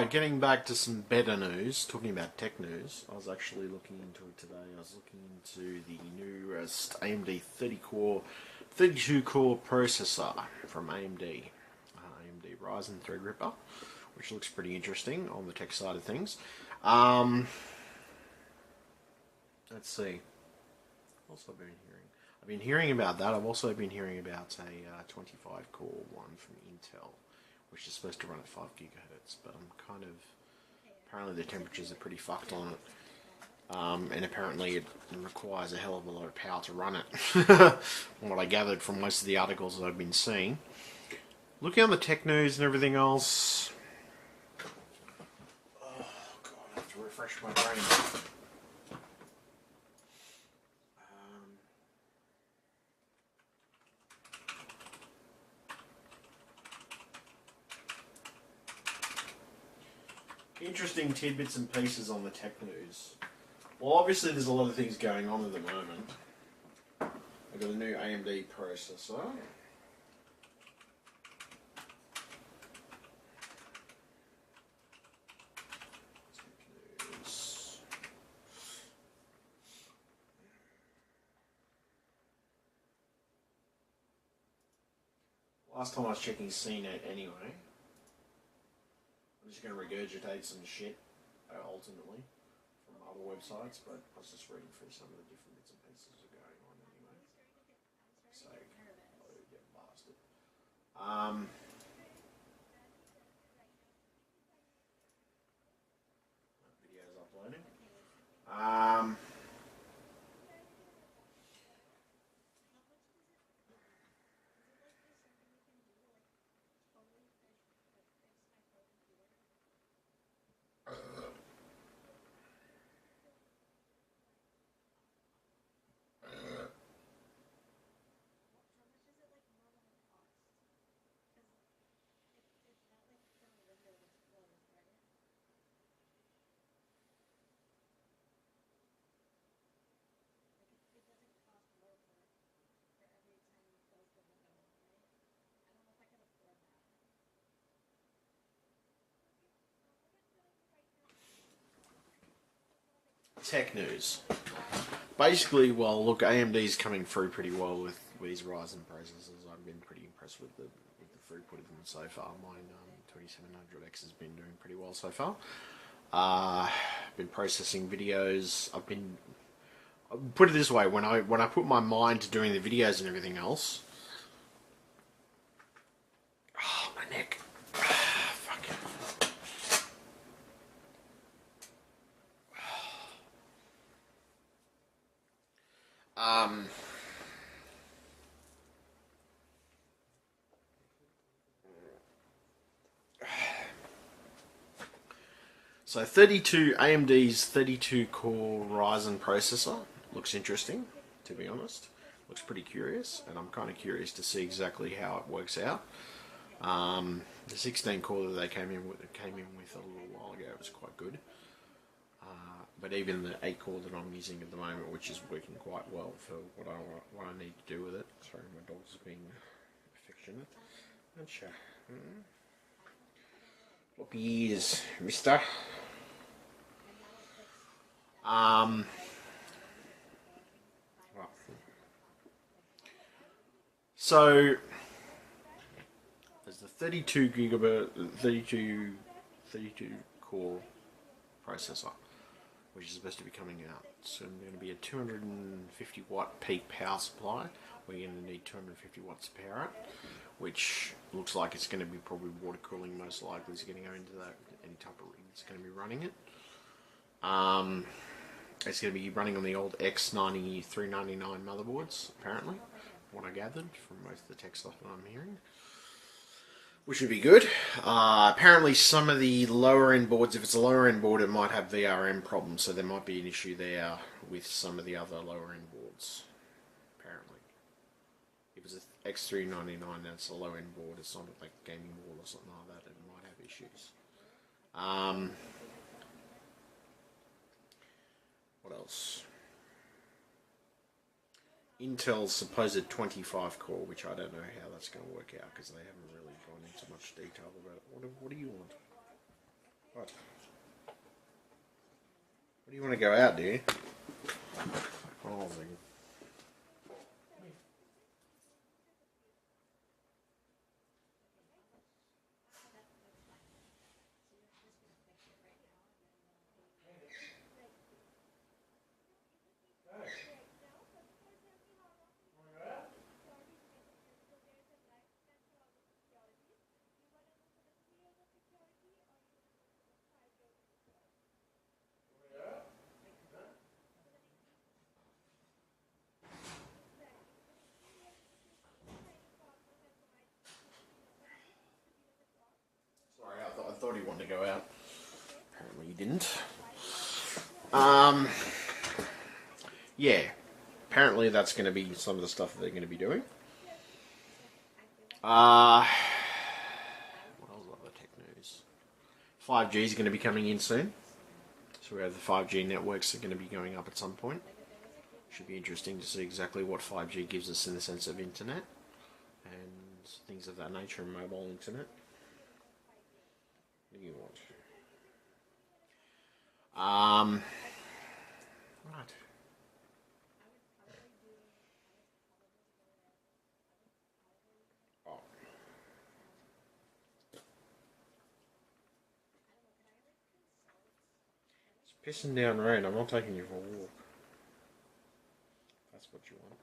Getting back to some better news, talking about tech news, I was actually looking into it today. I was looking into the newest AMD 32 core processor from AMD, AMD Ryzen Threadripper, which looks pretty interesting on the tech side of things. Let's see. Also been hearing. I've been hearing about that. I've also been hearing about a 25 core one from Intel, which is supposed to run at 5 gigahertz, but apparently the temperatures are pretty fucked on it. And apparently it requires a hell of a lot of power to run it, from what I gathered from most of the articles that I've been seeing. Looking on the tech news and everything else... Oh god, I have to refresh my brain. Interesting tidbits and pieces on the tech news. Well, obviously there's a lot of things going on at the moment. I've got a new AMD processor. Last time I was checking CNET anyway. I'm just going to regurgitate some shit, ultimately, from other websites, but I was just reading through some of the different bits and pieces that are going on anyway. So, oh, yeah, bastard. Video's uploading. Tech news. Basically, well, look, AMD's coming through pretty well with these Ryzen processors. I've been pretty impressed with the throughput of them so far. Mine 2700X has been doing pretty well so far. Been processing videos. I'll put it this way: when I put my mind to doing the videos and everything else, oh, my neck. So AMD's 32 core Ryzen processor looks interesting, to be honest. Looks pretty curious, and I'm kind of curious to see exactly how it works out. The 16 core that they came in with a little while ago was quite good. But even the 8 core that I'm using at the moment, which is working quite well for what I need to do with it. Sorry, my dog's being affectionate. Gotcha. Floppy ears, mister. So there's the 32 core processor, which is supposed to be coming out. So I'm going to be a 250 watt peak power supply. We're going to need 250 watts to power it, which looks like it's going to be probably water cooling most likely. It's going to go into that any type of rig that's going to be running it. It's going to be running on the old X9399 motherboards, apparently, from what I gathered from most of the tech stuff that I'm hearing, which would be good. Apparently some of the lower end boards, if it's a lower end board, it might have VRM problems, so there might be an issue there with some of the other lower end boards, apparently. If it's an X399 that's a low end board, it's not like a gaming board or something like that, it might have issues. What else? Intel's supposed 25 core, which I don't know how that's going to work out because they haven't really gone into much detail about it. What do you want? What? What do you want to go out, do you? Oh, sorry, I thought he wanted to go out. Apparently he didn't. Yeah. Apparently that's going to be some of the stuff that they're going to be doing. What else other tech news? 5G is going to be coming in soon. So we have the 5G networks that are going to be going up at some point. Should be interesting to see exactly what 5G gives us in the sense of internet and things of that nature, and mobile internet. What do you want? Right. Oh. It's pissing down rain. I'm not taking you for a walk. That's what you want.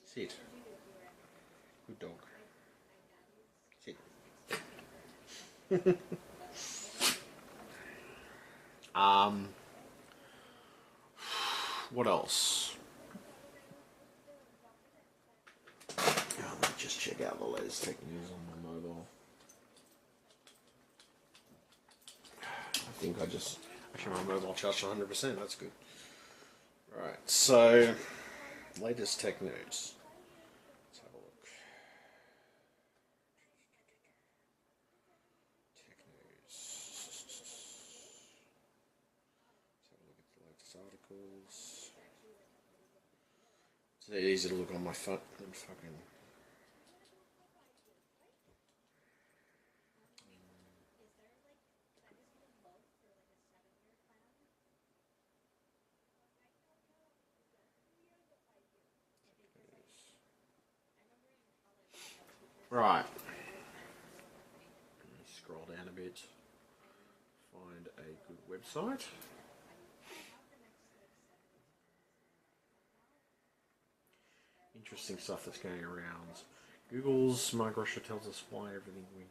Sit. Good dog. Sit. What else? Let me just check out the latest tech news on my mobile. I think I just... Actually, my mobile charged 100%. That's good. Right, so... Latest tech news. Let's have a look. Tech news. Let's have a look at the latest articles. It's easy to look on my phone than fucking... Right. Let me scroll down a bit. Find a good website. Interesting stuff that's going around. Google's Microsoft tells us why everything we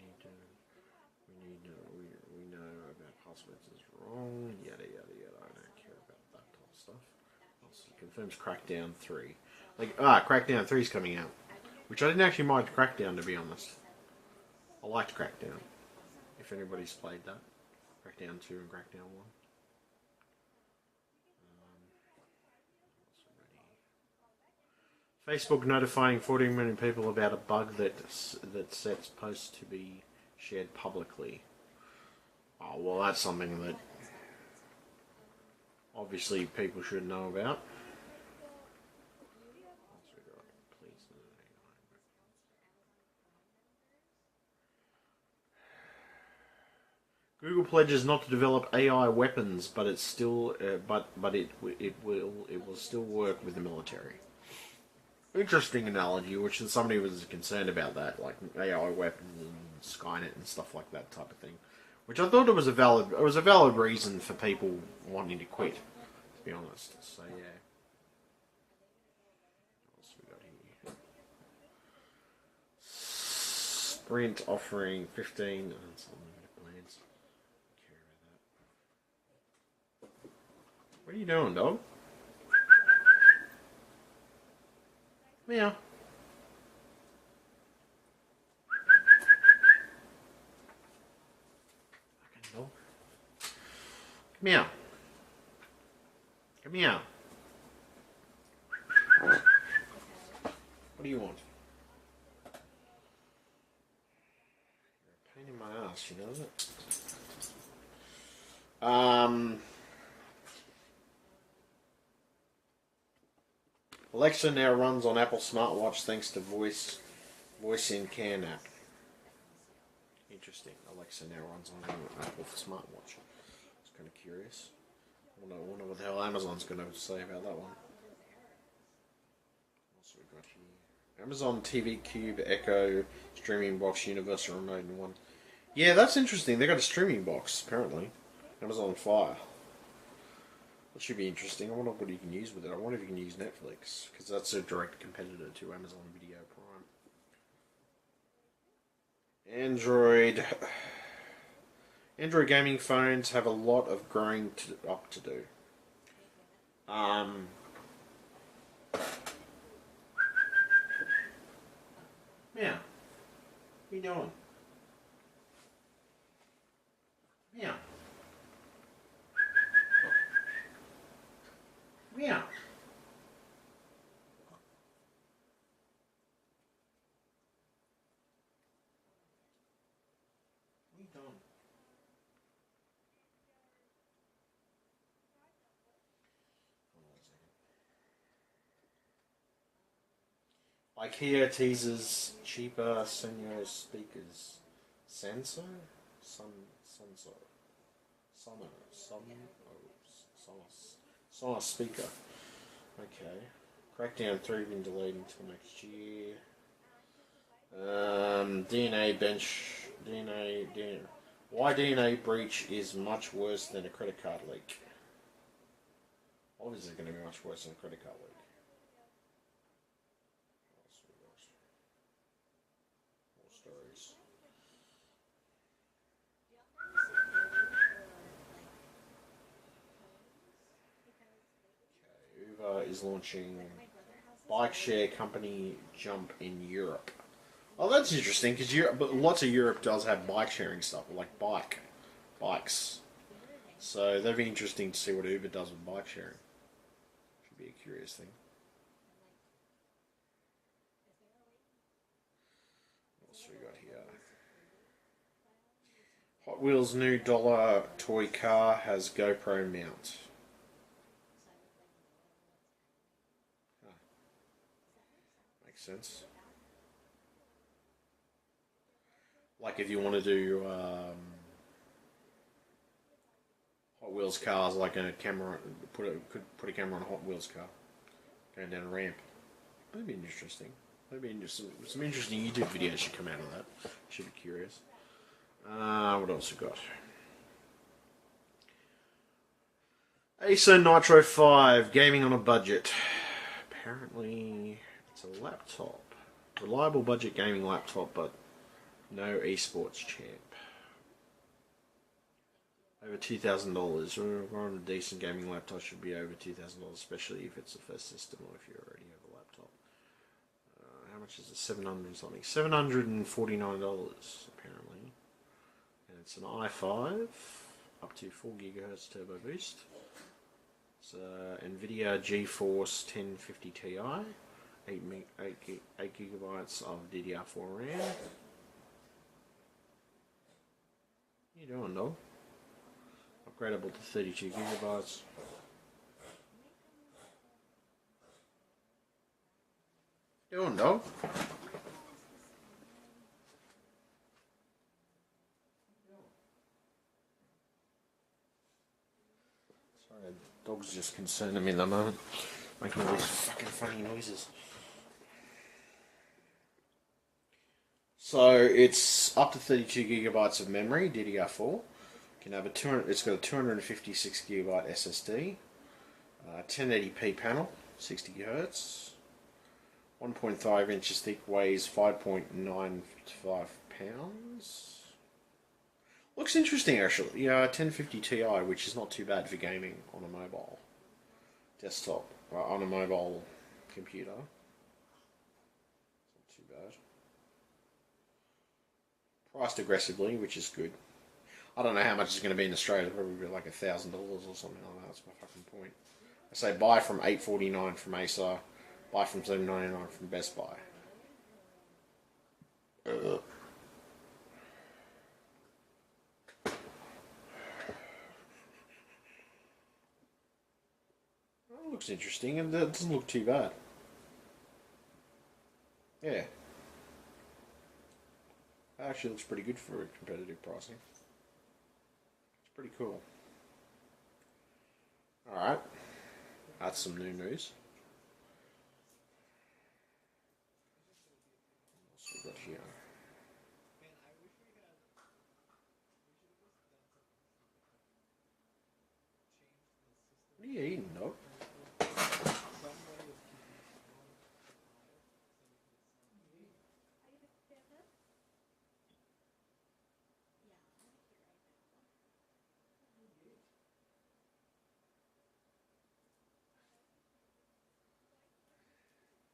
know about passwords is wrong. Yada yada yada. I don't care about that type of stuff. Also confirms Crackdown 3. Crackdown 3 is coming out, which I didn't actually mind Crackdown, to be honest. I liked Crackdown. If anybody's played that, Crackdown 2 and Crackdown 1. Facebook notifying 14 million people about a bug that sets posts to be shared publicly. Oh, well, that's something that obviously people should know about. Google pledges not to develop AI weapons, but it still, it will still work with the military. Interesting analogy, which somebody was concerned about that, like AI weapons and Skynet and stuff like that type of thing. Which I thought it was a valid reason for people wanting to quit, to be honest. So yeah. What else we got here? Sprint offering 15 and some limited plans. Care about that. What are you doing, dog? Meow. Fucking dog. Come here. Come here. What do you want? You're a pain in my ass, you know that? Alexa now runs on Apple smartwatch thanks to voice in CAN app. Interesting. Alexa now runs on an Apple smartwatch. It's kind of curious. I wonder what the hell Amazon's going to say about that one. What else we got here? Amazon TV Cube Echo streaming box universal remote in one. Yeah, that's interesting. They got a streaming box apparently. Amazon Fire. That should be interesting. I wonder what you can use with it. I wonder if you can use Netflix because that's a direct competitor to Amazon Video Prime. Android gaming phones have a lot of growing up to do. Meow. What are you doing? Meow. Meow. What are you doing? IKEA teases cheaper Senyo speakers. Senso? Sonos speaker. Okay. Crackdown 3 been delayed until next year. DNA. Why DNA breach is much worse than a credit card leak. Obviously, it's going to be much worse than a credit card leak. More stories. Okay, Uber is launching bike share company Jump in Europe. Oh, that's interesting because but lots of Europe does have bike sharing stuff, like bikes. So that'd be interesting to see what Uber does with bike sharing. Should be a curious thing. What else we got here? Hot Wheels' new dollar toy car has GoPro mount. Huh. Makes sense. Like if you want to do Hot Wheels cars, like a camera, could put a camera on a Hot Wheels car going down a ramp. That'd be interesting. Some interesting YouTube videos should come out of that. Should be curious. What else we got? Acer Nitro 5 gaming on a budget. Apparently, it's a laptop. Reliable budget gaming laptop, but no esports champ. Over $2,000. We're on a decent gaming laptop, should be over $2,000, especially if it's the first system or if you already have a laptop. How much is it? 700 something. $749 apparently. And it's an i5 up to 4 GHz turbo boost. It's NVIDIA GeForce 1050 Ti, 8 gigabytes of DDR4 RAM. What are you doing, dog? Upgradable to 32 gigabytes. Doing, dog? Sorry, the dog's just concerning me at the moment, making all these fucking funny noises. So it's up to 32 gigabytes of memory, DDR4. Can have it's got a 256 gigabyte SSD, 1080p panel, 60 Hz, 1.5 inches thick, weighs 5.95 pounds. Looks interesting actually. Yeah, 1050 Ti, which is not too bad for gaming on a mobile desktop, on a mobile computer. Not too bad. Priced aggressively, which is good. I don't know how much it's going to be in Australia. It'll probably be like $1,000 or something like that. That's my fucking point. I say buy from $849 from Acer, buy from $799 from Best Buy. That looks interesting, and that doesn't look too bad. Yeah. That actually looks pretty good for competitive pricing. It's pretty cool. Alright, that's some new news. What else we got here? What are you eating, dog?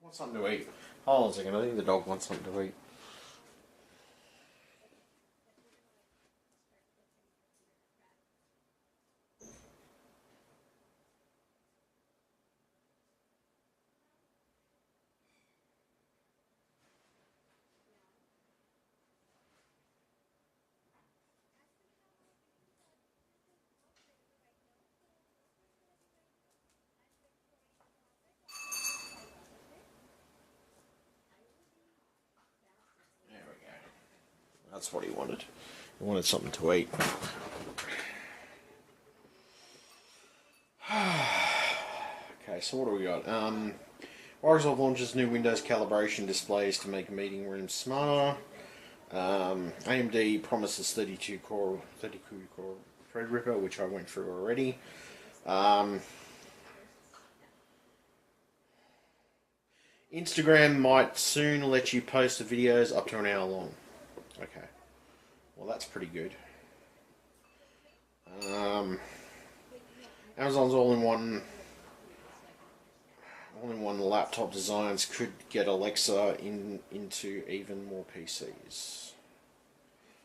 Want something to eat? Hold on a second, I think the dog wants something to eat. There we go. That's what he wanted. He wanted something to eat. Okay, so what do we got? Microsoft launches new Windows calibration displays to make meeting rooms smarter. AMD promises 32 core Threadripper, which I went through already. Instagram might soon let you post the videos up to an hour long. Okay, well that's pretty good. Amazon's all-in-one laptop designs could get Alexa into even more PCs.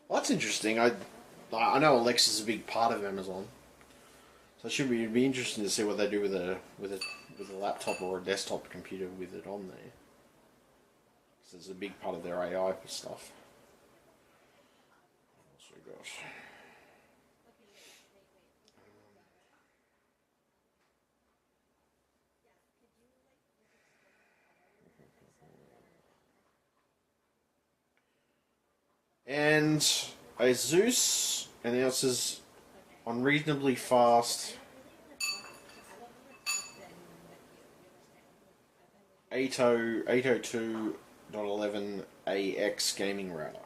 Well, that's interesting. I know Alexa's a big part of Amazon, so it'd be interesting to see what they do with a laptop or a desktop computer with it on there. Because it's a big part of their AI stuff. What else we got? And Asus announces unreasonably fast 802.11ax gaming router.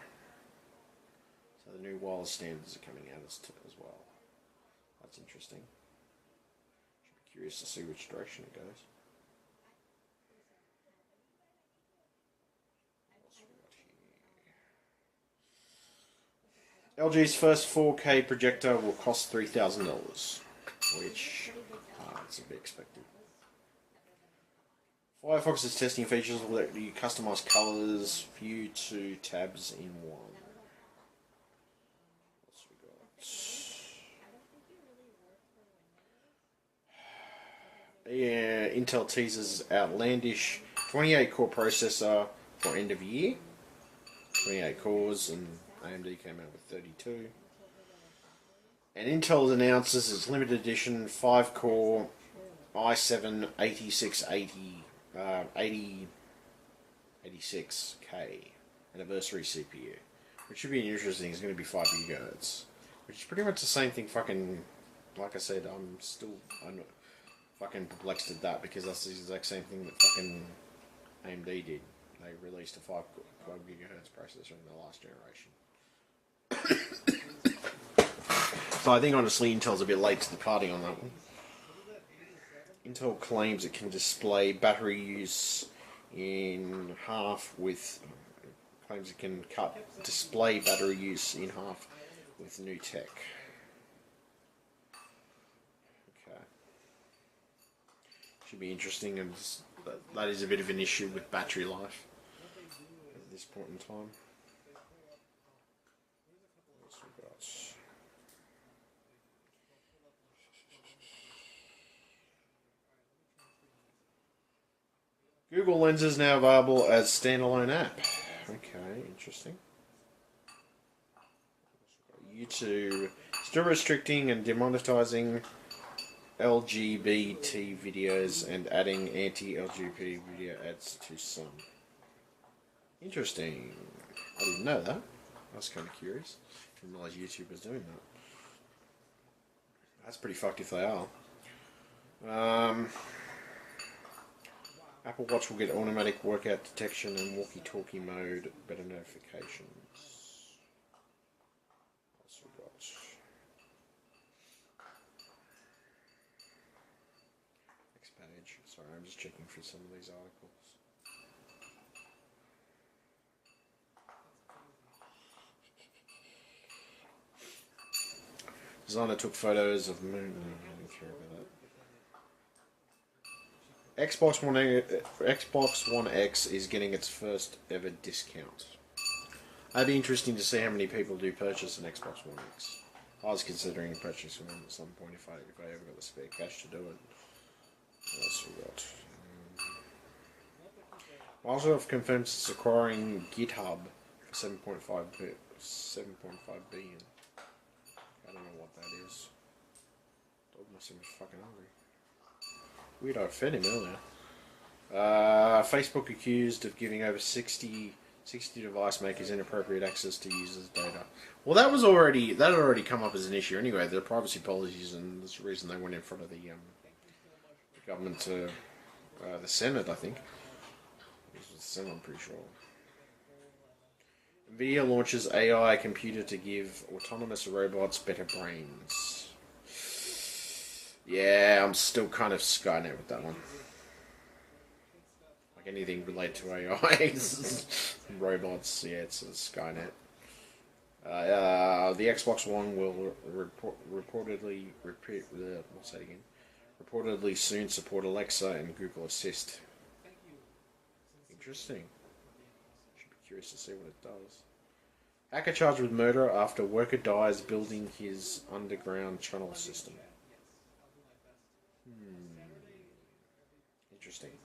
So the new wireless standards are coming out as well. That's interesting. Should be curious to see which direction it goes. LG's first 4K projector will cost $3,000, which is to be expected. Firefox is testing features that let you customize colors, view 2 tabs in one. What's we got? Yeah, Intel teases outlandish 28-core processor for end of year. 28 cores, and AMD came out with 32. And Intel announces its limited edition 5-core i7 86K anniversary CPU, which should be interesting. It's going to be 5 GHz, which is pretty much the same thing. Fucking, like I said, I'm fucking perplexed at that, because that's the exact same thing that fucking AMD did. They released a 5 GHz processor in the last generation. So I think honestly Intel's a bit late to the party on that one. Intel claims it can display battery use in half with... claims it can cut display battery use in half with new tech. Okay. Should be interesting, and that is a bit of an issue with battery life at this point in time. Google Lens is now available as standalone app. Okay, interesting. YouTube still restricting and demonetizing LGBT videos and adding anti-LGBT video ads to some. Interesting. I didn't know that. I was kind of curious. Didn't realize YouTube was doing that. That's pretty fucked if they are. Apple Watch will get automatic workout detection and walkie-talkie mode, better notifications. What else we got? Next page. Sorry, I'm just checking through some of these articles. Designer took photos of moon. I don't care about that. Xbox One X is getting its first ever discount. It'd be interesting to see how many people do purchase an Xbox One X. I was considering purchasing one at some point if I ever got the spare cash to do it. What else we got? Microsoft confirms it's acquiring GitHub for 7.5 billion. I don't know what that is. Dog must have been fucking hungry. Weird, I fed him earlier. Facebook accused of giving over 60 device makers inappropriate access to users' data. Well, that had already come up as an issue anyway. The privacy policies, and that's the reason they went in front of the government to the Senate, I think. This was the Senate, I'm pretty sure. NVIDIA launches AI computer to give autonomous robots better brains. Yeah, I'm still kind of Skynet with that one. Like anything related to AI, robots, yeah, it's Skynet. The Xbox One will reportedly soon support Alexa and Google Assist. Interesting. Should be curious to see what it does. Hacker charged with murder after worker dies building his underground tunnel system. Interesting.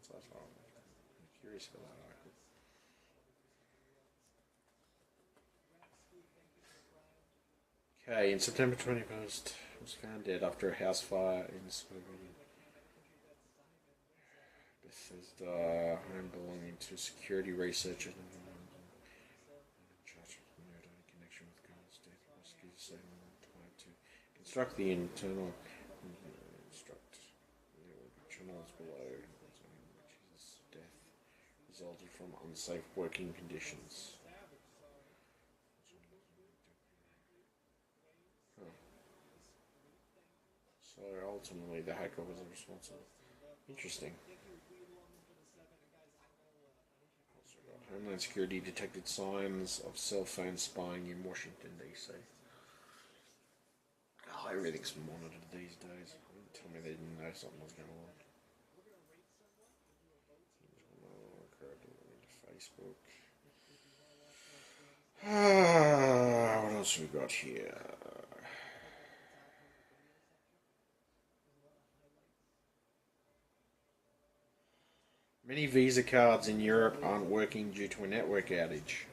So that's why I'm curious about that article. Okay, in September 21st, was found dead after a house fire in Bethesda, home belonging to security researcher. Connection with God's death, rescue saving time to construct the internal channels below, which his death resulted from unsafe working conditions. So ultimately, the hacker was responsible. Interesting. Homeland Security detected signs of cell phone spying in Washington, D.C. Oh, everything's monitored these days. Tell me they didn't know something was going on. Facebook. What else we got here? Many Visa cards in Europe aren't working due to a network outage.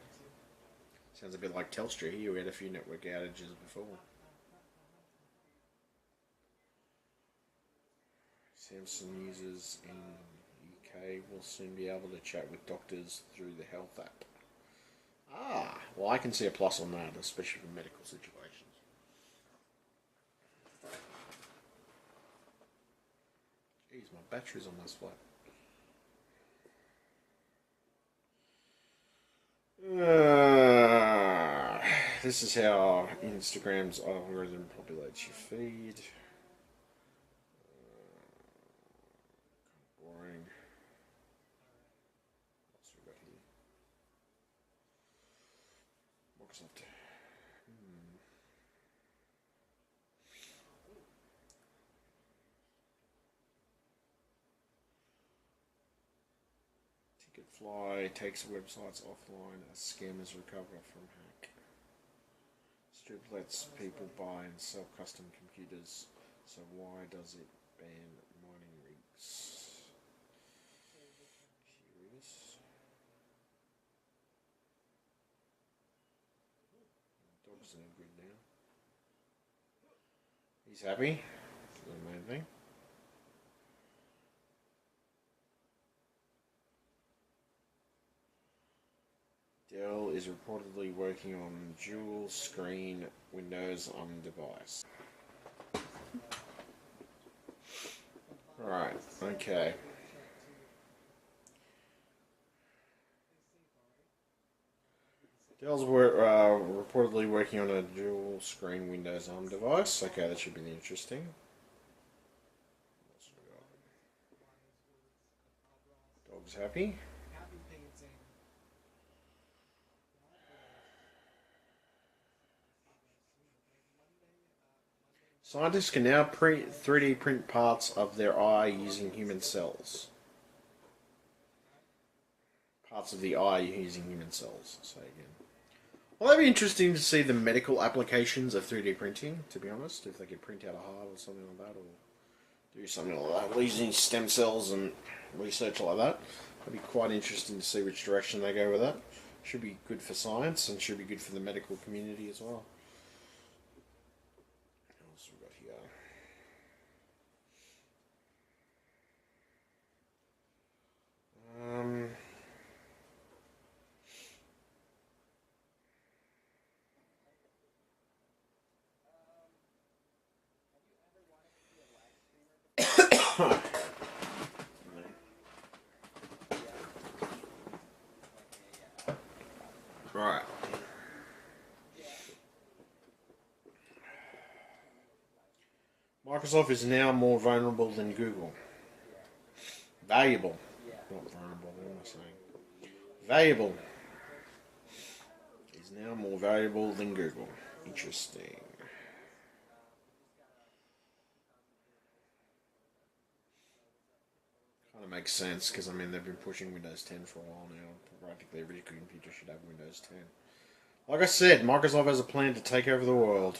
Sounds a bit like Telstra here. We had a few network outages before. Samsung users in UK will soon be able to chat with doctors through the health app. Ah, well, I can see a plus on that, especially for medical situations. Jeez, my battery's almost flat. This is how Instagram's algorithm populates your feed. Boring. What else we got here? Microsoft. Ticketfly takes websites offline as scammers recover from hack. Strip lets people buy and sell custom computers, so why does it ban mining rigs? Curious. Dog's no good now. He's happy. That's the main thing. Dell is reportedly working on dual screen Windows on device. Right, okay. Dell's reportedly working on a dual screen Windows ARM device. Okay, that should be interesting. Dog's happy. Scientists can now 3D print parts of their eye using human cells. Parts of the eye using human cells. Say again. Well, that'd be interesting to see the medical applications of 3D printing, to be honest. If they could print out a heart or something like that, or do something like that, using stem cells and research like that. That'd be quite interesting to see which direction they go with that. Should be good for science and should be good for the medical community as well. What else we got here? Right. Microsoft is now more vulnerable than Google. Valuable. Not vulnerable, what am I saying? Valuable. Is now more valuable than Google. Interesting. Kind of makes sense because I mean they've been pushing Windows 10 for a while now. Practically every computer should have Windows 10. Like I said, Microsoft has a plan to take over the world.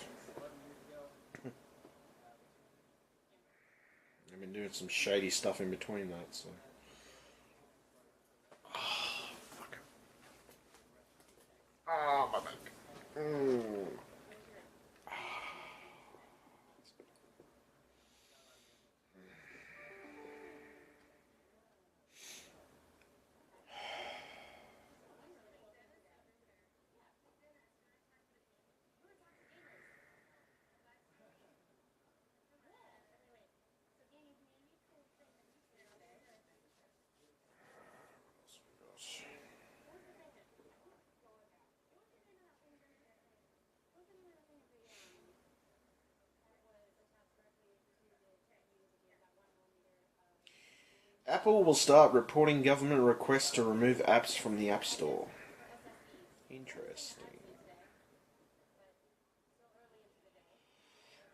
They've been doing some shady stuff in between that, so. Oh, fuck. Oh, my back. Mm. Apple will start reporting government requests to remove apps from the App Store. Interesting.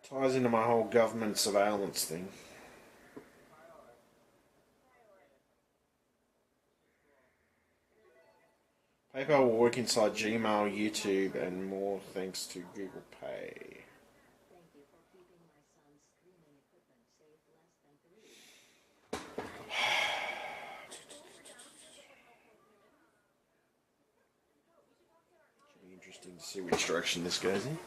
Ties into my whole government surveillance thing. PayPal will work inside Gmail, YouTube, and more thanks to Google Pay. Should be interesting to see which direction this goes in.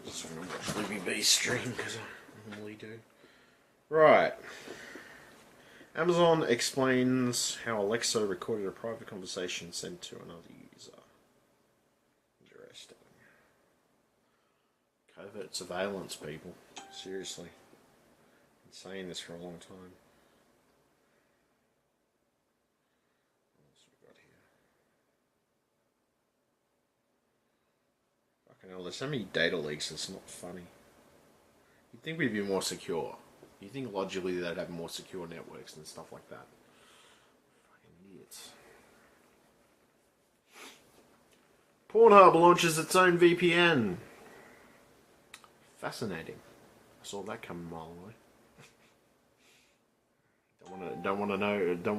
Just want to watch Libby B stream because I normally do. Right. Amazon explains how Alexa recorded a private conversation sent to another user. Interesting. Covert surveillance, people. Seriously. Been saying this for a long time. What else we got here? Fucking hell, there's so many data leaks, it's not funny. You'd think we'd be more secure. You think logically they'd have more secure networks and stuff like that. Fucking idiots. Pornhub launches its own VPN. Fascinating. I saw that come a mile away. Don't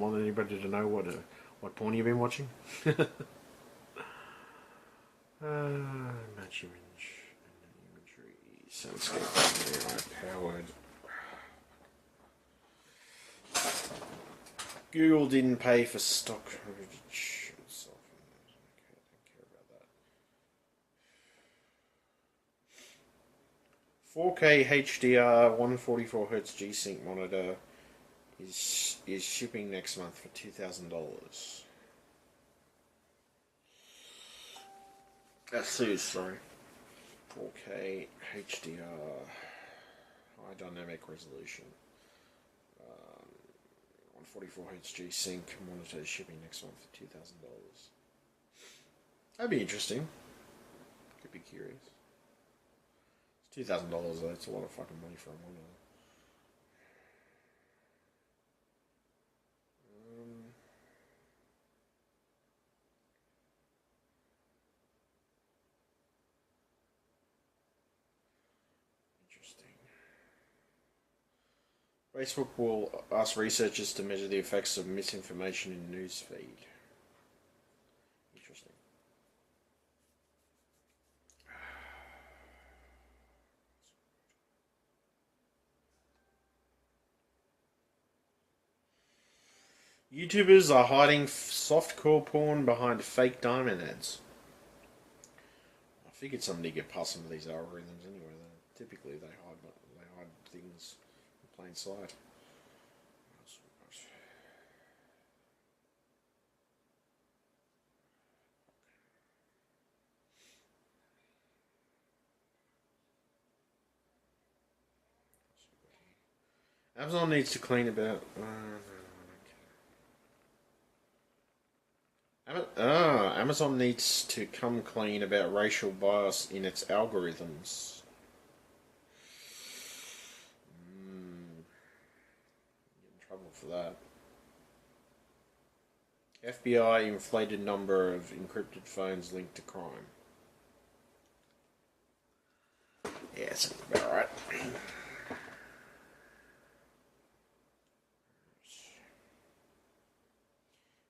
want anybody to know what porn you've been watching. Match image and imagery. Soundscape powered. Google didn't pay for stock coverage. Okay, don't care about that. 4K HDR 144Hz G-Sync monitor is shipping next month for $2,000. Asus, sorry. 4K HDR, high dynamic resolution. 144Hz G-Sync monitor is shipping next month for $2,000. That'd be interesting. Could be curious. It's $2,000 though. It's a lot of fucking money for a monitor. Interesting. Facebook will ask researchers to measure the effects of misinformation in newsfeed. Interesting. YouTubers are hiding softcore porn behind fake diamond ads. I figured somebody get past some of these algorithms anyway. Typically, they hide things in plain sight. Amazon needs to clean about. Amazon needs to come clean about racial bias in its algorithms. Get in trouble for that. FBI inflated number of encrypted phones linked to crime. Yeah, sounds about right.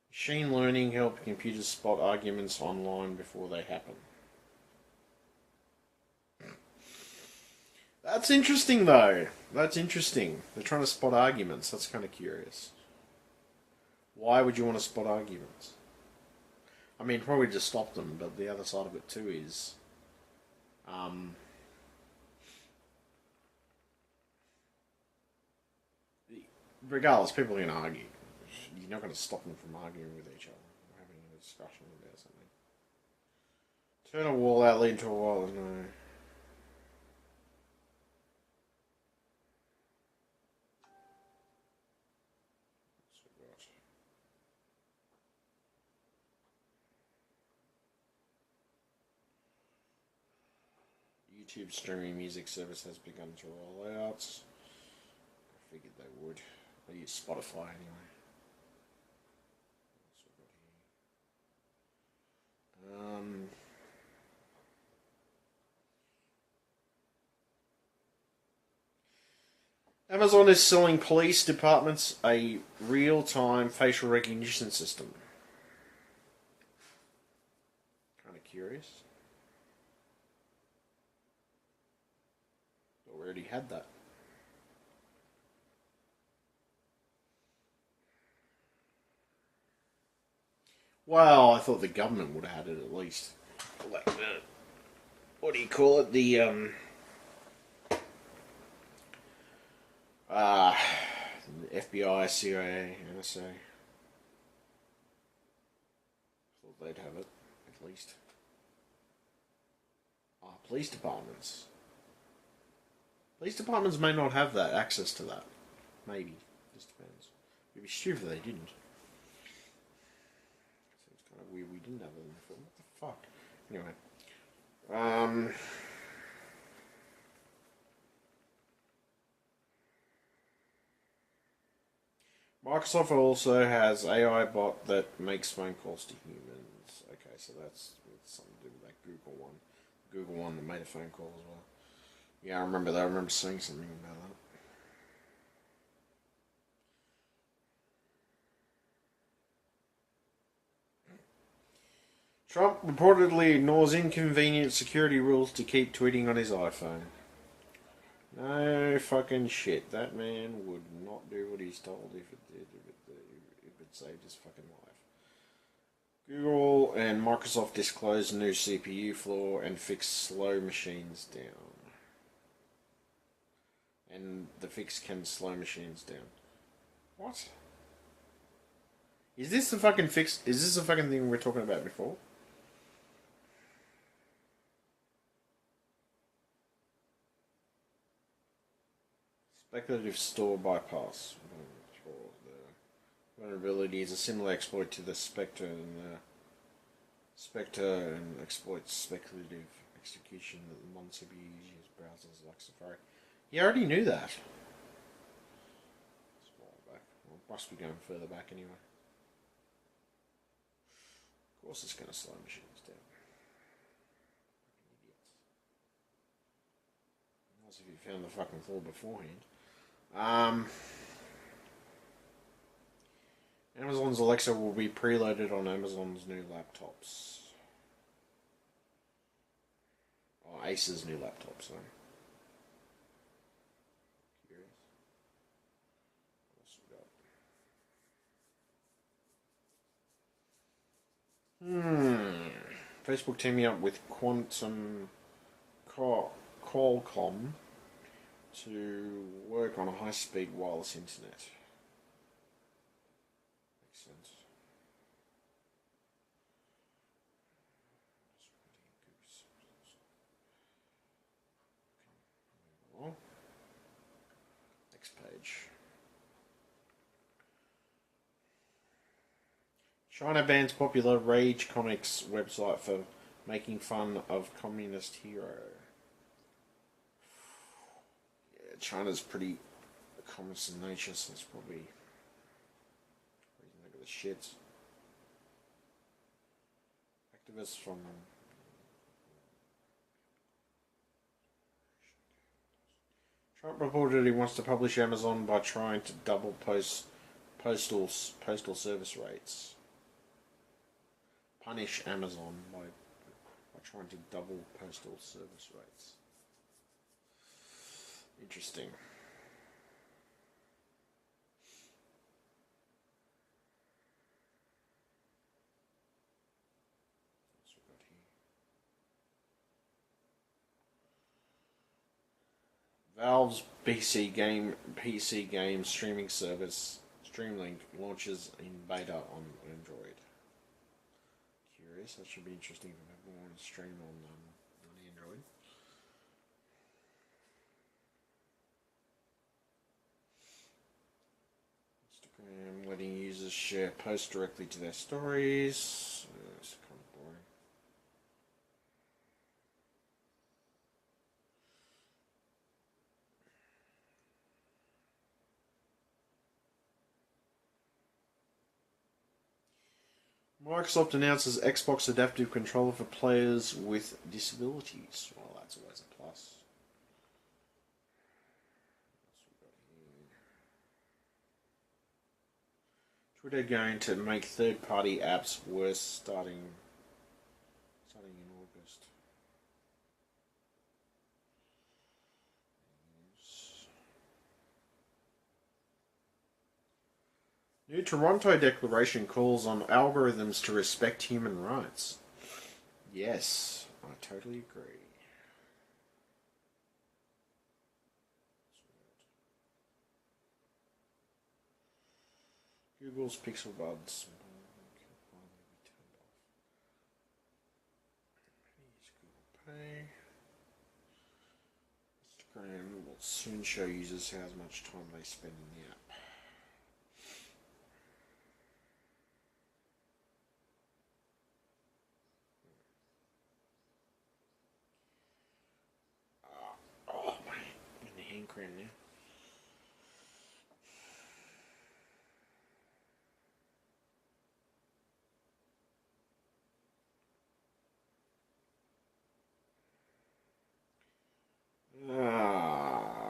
Machine learning helps computers spot arguments online before they happen. That's interesting though. That's interesting. They're trying to spot arguments. That's kind of curious. Why would you want to spot arguments? I mean, probably just stop them, but the other side of it too is... regardless, people are going to argue. You're not going to stop them from arguing with each other or having a discussion about something. Turn a wall out, lead into a wall. No. YouTube streaming music service has begun to roll out. I figured they would. I use Spotify anyway. Amazon is selling police departments a real-time facial recognition system. Kind of curious. But we already had that. Well, I thought the government would have had it at least. Like the, what do you call it? The FBI, CIA, NSA. Thought they'd have it at least. Police departments. Police departments may not have that access to that. Maybe. Just depends. It'd be stupid if they didn't. Seems kind of weird we didn't have them before. What the fuck? Anyway. Microsoft also has AI bot that makes phone calls to humans. Okay, so that's something to do with that Google one. Google one that made a phone call as well. Yeah, I remember that. I remember seeing something about that. Trump reportedly ignores inconvenient security rules to keep tweeting on his iPhone. No fucking shit. That man would not do what he's told if it did, if it saved his fucking life. Google and Microsoft disclosed new CPU flaw and fixed slow machines down. And the fix can slow machines down. What? Is this the fucking fix? Is this the fucking thing we were talking about before? Speculative store bypass. The vulnerability is a similar exploit to the Spectre, and the Spectre and exploits speculative execution that the modern CPU uses browsers like Safari. You already knew that. It's a while back. Well, must be going further back anyway. Of course, it's going to slow machines down. Idiots. Unless if you found the fucking flaw beforehand. Amazon's Alexa will be preloaded on Amazon's new laptops. Oh, Ace's new laptops, sorry. Curious. What else we got? Facebook teaming up with Qualcomm to work on a high-speed wireless internet. Makes sense. Next page. China bans popular Rage Comics website for making fun of communist hero. Yeah, China's pretty communist in nature, so it's probably reason they got the shits. Activists from Trump reported he wants to publish Amazon by trying to double postal service rates. Punish Amazon by trying to double postal service rates. Interesting. What's we got here? Valve's PC game streaming service Streamlink launches in beta on Android. That should be interesting if people want to stream on Android. Instagram letting users share posts directly to their stories. It's kind of boring. Microsoft announces Xbox Adaptive Controller for players with disabilities. Well, that's always a plus. Twitter going to make third-party apps worse starting in August. New Toronto Declaration calls on algorithms to respect human rights. Yes, I totally agree. Google's Pixel Buds. Google Pay. Instagram will soon show users how much time they spend in the app. Oh, my hand cramp now.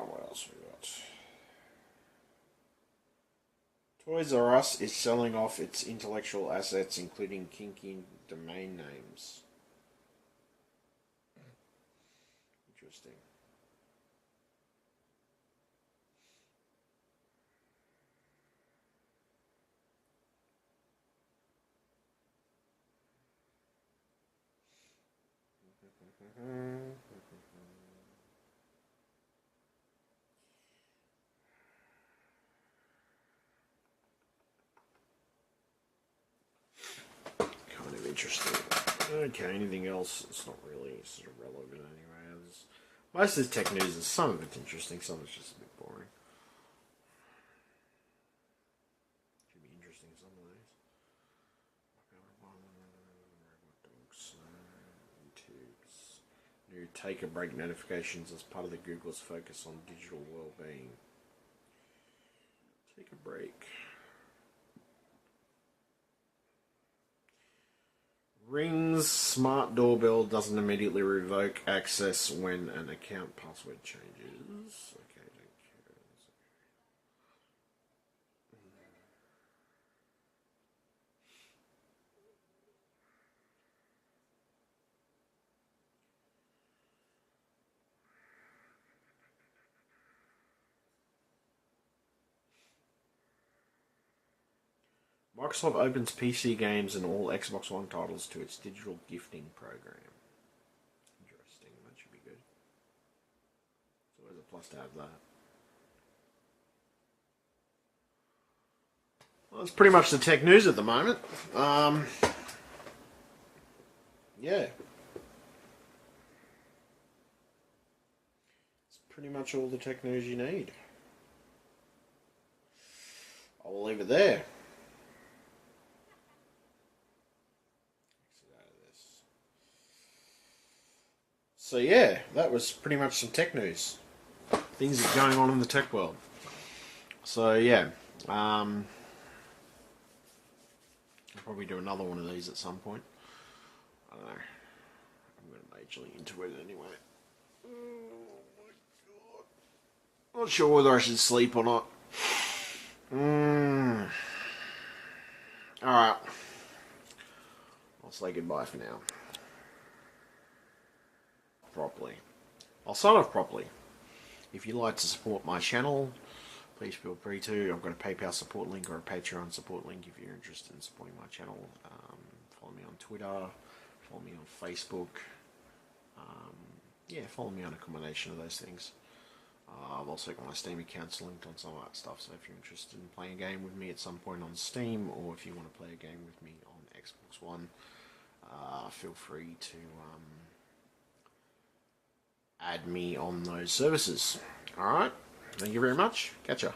What else we got? Toys R Us is selling off its intellectual assets, including kinky domain names. Interesting. interesting. Okay, anything else? It's not really sort of relevant anyway. Most of the tech news is some of it's interesting, some of it's just a bit boring. Should be interesting, some of these. YouTube's new take a break notifications as part of the Google's focus on digital well-being. Take a break. Ring's smart doorbell doesn't immediately revoke access when an account password changes. Okay, don't care. Microsoft opens PC games and all Xbox One titles to its digital gifting program. Interesting, that should be good. It's always a plus to have that. Well, that's pretty much the tech news at the moment. Yeah. It's pretty much all the tech news you need. I will leave it there. So yeah, that was pretty much some tech news. Things are going on in the tech world. So yeah, I'll probably do another one of these at some point. I don't know. I'm going majorly into it anyway. Oh my god. Not sure whether I should sleep or not. Alright. I'll say goodbye for now. Properly. I'll sign off properly. If you'd like to support my channel, please feel free to. I've got a PayPal support link or a Patreon support link if you're interested in supporting my channel. Follow me on Twitter, follow me on Facebook. Yeah, follow me on a combination of those things. I've also got my Steam accounts linked on some of that stuff, so if you're interested in playing a game with me at some point on Steam, or if you want to play a game with me on Xbox One, feel free to add me on those services. Alright, thank you very much. Catch ya.